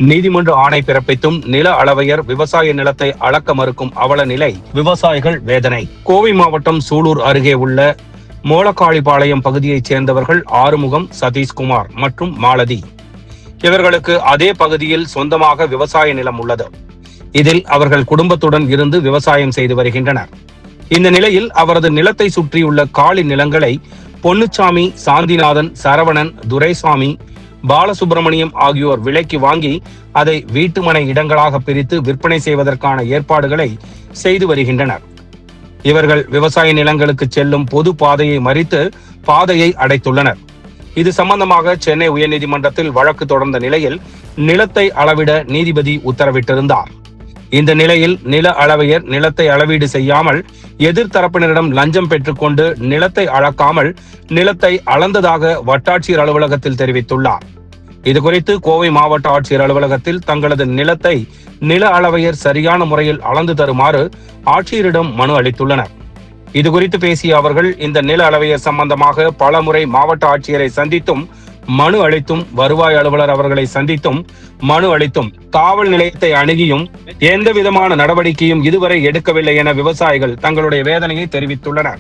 நீதிமன்ற ஆணை பிறப்பித்தும் நில அளவையர் விவசாய நிலத்தை அளக்க மறுக்கும் அவல நிலை விவசாயிகள் வேதனை. கோவை மாவட்டம் சூலூர் அருகே உள்ள மோலக்காளிபாளையம் பகுதியைச் சேர்ந்தவர்கள் ஆறுமுகம், சதீஷ்குமார் மற்றும் மாலதி. இவர்களுக்கு அதே பகுதியில் சொந்தமாக விவசாய நிலம் உள்ளது. இதில் அவர்கள் குடும்பத்துடன் இருந்து விவசாயம் செய்து வருகின்றனர். இந்த நிலையில் அவரது நிலத்தை சுற்றியுள்ள காலி நிலங்களை பொன்னுச்சாமி, சாந்திநாதன், சரவணன், துரைசாமி, பாலசுப்பிரமணியம் ஆகியோர் விலைக்கு வாங்கி அதை வீட்டுமனை இடங்களாக பிரித்து விற்பனை செய்வதற்கான ஏற்பாடுகளை செய்து வருகின்றனர். இவர்கள் விவசாய நிலங்களுக்கு செல்லும் பொது பாதையை மறித்து பாதையை அடைத்துள்ளனர். இது சம்பந்தமாக சென்னை உயர்நீதிமன்றத்தில் வழக்கு தொடர்ந்த நிலையில் நிலத்தை அளவிட நீதிபதி உத்தரவிட்டிருந்தார். இந்த நிலையில் நில அளவையர் நிலத்தை அளவீடு செய்யாமல் எதிர்த்தரப்பினரிடம் லஞ்சம் பெற்றுக்கொண்டு நிலத்தை அளக்காமல் நிலத்தை அளந்ததாக வட்டாட்சியர் அலுவலகத்தில் தெரிவித்துள்ளார். இதுகுறித்து கோவை மாவட்ட ஆட்சியர் அலுவலகத்தில் தங்களது நிலத்தை நில அளவையர் சரியான முறையில் அளந்து தருமாறு ஆட்சியரிடம் மனு அளித்துள்ளனர். இதுகுறித்து பேசிய அவர்கள், இந்த நில அளவையர் சம்பந்தமாக பல முறை மாவட்ட ஆட்சியரை சந்தித்தும் மனு அளித்தும், வருவாய் அலுவலர் அவர்களை சந்தித்தும் மனு அளித்தும், காவல் நிலையத்தை அணுகியும் எந்த விதமான நடவடிக்கையும் இதுவரை எடுக்கவில்லை என விவசாயிகள் தங்களுடைய வேதனையை தெரிவித்துள்ளனர்.